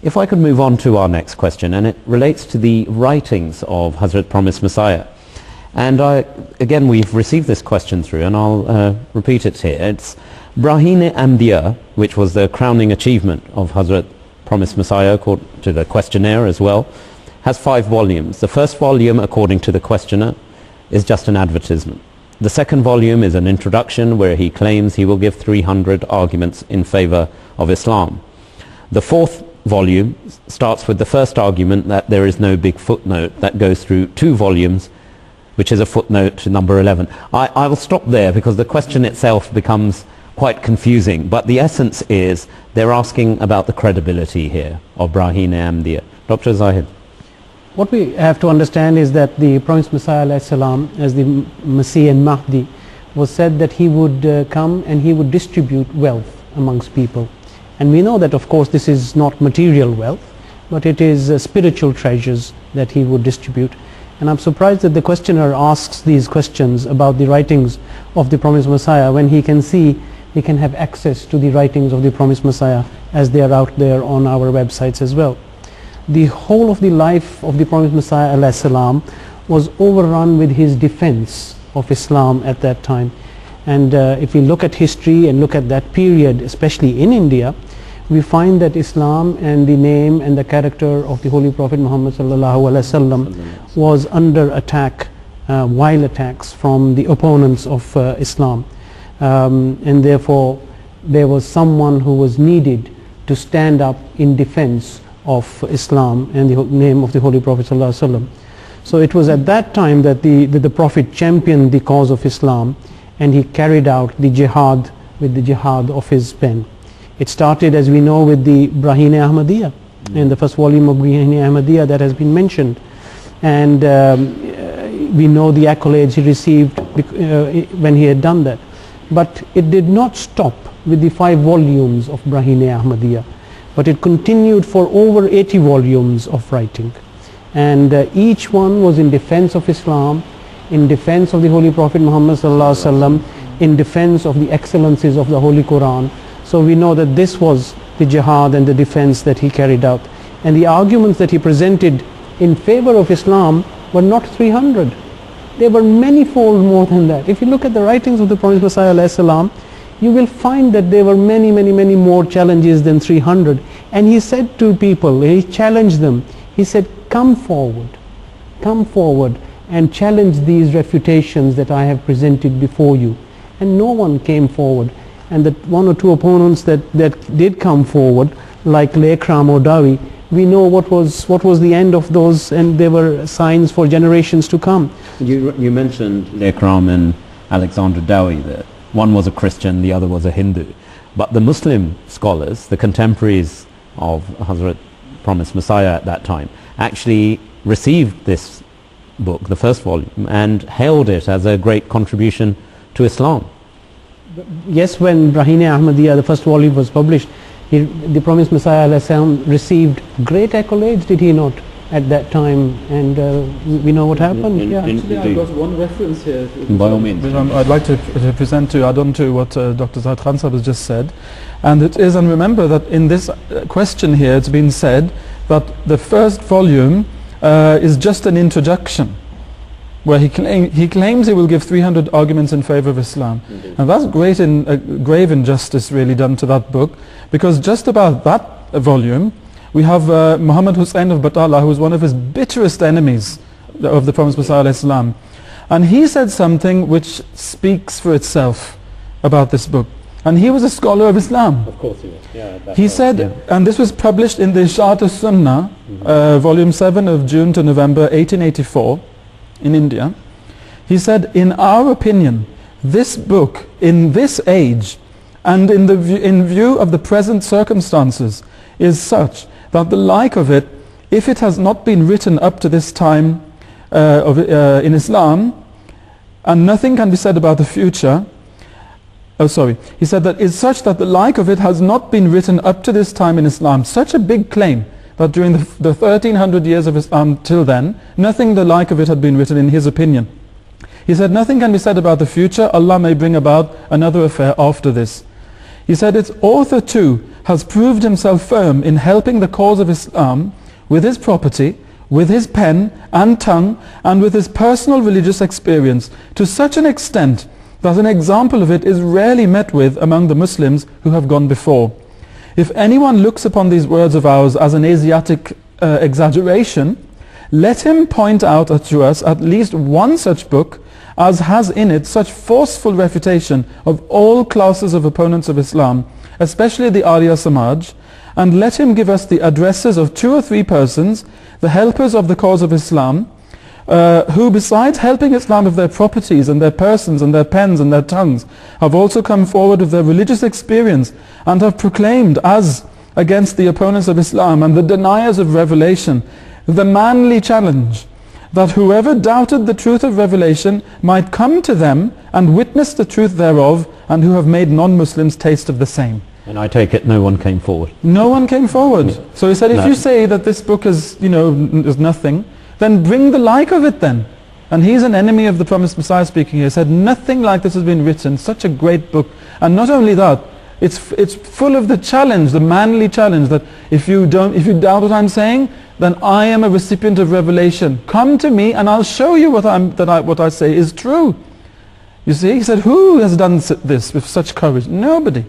If I could move on to our next question, and it relates to the writings of Hazrat Promised Messiah. And again, we've received this question through, and I'll repeat it here. It's Baraheene Ahmadiyya, which was the crowning achievement of Hazrat Promised Messiah, according to the questionnaire as well, has 5 volumes. The first volume, according to the questioner, is just an advertisement. The second volume is an introduction where he claims he will give 300 arguments in favor of Islam. The fourth volume starts with the first argument that there is no big footnote that goes through 2 volumes, which is a footnote to number 11. I will stop there because the question itself becomes quite confusing, but the essence is they're asking about the credibility here of Baraheene Ahmadiyya. Dr. Zahid. What we have to understand is that the Promised Messiah alayhi salam, as the Masih and Mahdi, was said that he would come and he would distribute wealth amongst people. And we know that of course this is not material wealth, but it is spiritual treasures that he would distribute. And I'm surprised that the questioner asks these questions about the writings of the Promised Messiah when he can see, he can have access to the writings of the Promised Messiah as they are out there on our websites as well. The whole of the life of the Promised Messiah alayhi salam was overrun with his defense of Islam at that time. And if we look at history and look at that period, especially in India, we find that Islam and the name and the character of the Holy Prophet Muhammad sallallahu alaihi wasallam was under attack, wild attacks from the opponents of Islam. And therefore there was someone who was needed to stand up in defense of Islam and the name of the Holy Prophet sallallahu alaihi wasallam. So it was at that time that the Prophet championed the cause of Islam, and he carried out the jihad with the jihad of his pen. It started, as we know, with the Baraheene Ahmadiyya, in the first volume of Baraheene Ahmadiyya that has been mentioned. And we know the accolades he received when he had done that. But it did not stop with the 5 volumes of Baraheene Ahmadiyya, but it continued for over 80 volumes of writing. And each one was in defense of Islam, in defense of the Holy Prophet Muhammad sallallahu alaihi wasallam, in defense of the excellencies of the Holy Quran. So we know that this was the jihad and the defense that he carried out. And the arguments that he presented in favor of Islam were not 300. They were many-fold more than that. If you look at the writings of the Promised Messiah alayhi salam, you will find that there were many more challenges than 300. And he said to people, he challenged them, he said, come forward and challenge these refutations that I have presented before you. And no one came forward. And the 1 or 2 opponents that did come forward, like Lekram or Dawi, we know what was the end of those, and there were signs for generations to come. You mentioned Lekram and Alexander Dowie, that one was a Christian, the other was a Hindu. But the Muslim scholars, the contemporaries of Hazrat Promised Messiah at that time, actually received this book, the first volume, and hailed it as a great contribution to Islam. Yes, when Baraheene Ahmadiyya, the first volume, was published, the Promised Messiah received great accolades, did he not, at that time? And we know what happened. Actually, I've got one reference here. By all means. I'd like to present to add on to what Dr. Zahid Khan Sahib has just said. And it is, and remember that in this question here, it's been said that the first volume is just an introduction, where he claims he will give 300 arguments in favor of Islam. Indeed. And that's grave injustice really done to that book, because just about that volume we have Muhammad Hussain of Batala, who was one of his bitterest enemies of the Promised Messiah alayhi salam. And he said something which speaks for itself about this book. And he was a scholar of Islam. Of course he was. Yeah, he said, and this was published in the Isharat al-Sunnah, volume 7 of June to November 1884 in India. He said, in our opinion, this book in this age and in view of the present circumstances is such that the like of it, if it has not been written up to this time in Islam, and nothing can be said about the future, he said that it's such that the like of it has not been written up to this time in Islam. Such a big claim that during the 1300 years of Islam till then, nothing the like of it had been written in his opinion. He said nothing can be said about the future. Allah may bring about another affair after this. He said its author too has proved himself firm in helping the cause of Islam with his property, with his pen and tongue, and with his personal religious experience to such an extent that an example of it is rarely met with among the Muslims who have gone before. If anyone looks upon these words of ours as an Asiatic exaggeration, let him point out to us at least one such book as has in it such forceful refutation of all classes of opponents of Islam, especially the Arya Samaj, and let him give us the addresses of 2 or 3 persons, the helpers of the cause of Islam, who besides helping Islam of their properties and their persons and their pens and their tongues, have also come forward with their religious experience and have proclaimed as against the opponents of Islam and the deniers of revelation the manly challenge that whoever doubted the truth of revelation might come to them and witness the truth thereof, and who have made non-Muslims taste of the same. And I take it no one came forward. No one came forward. So he said, if you say that this book is, is nothing, then bring the like of it then. And he's an enemy of the promised Messiah speaking here. He said, nothing like this has been written, such a great book. And not only that, it's full of the challenge, the manly challenge, that if you doubt what I'm saying, then I am a recipient of revelation. Come to me and I'll show you what I say is true. You see, he said, who has done this with such courage? Nobody.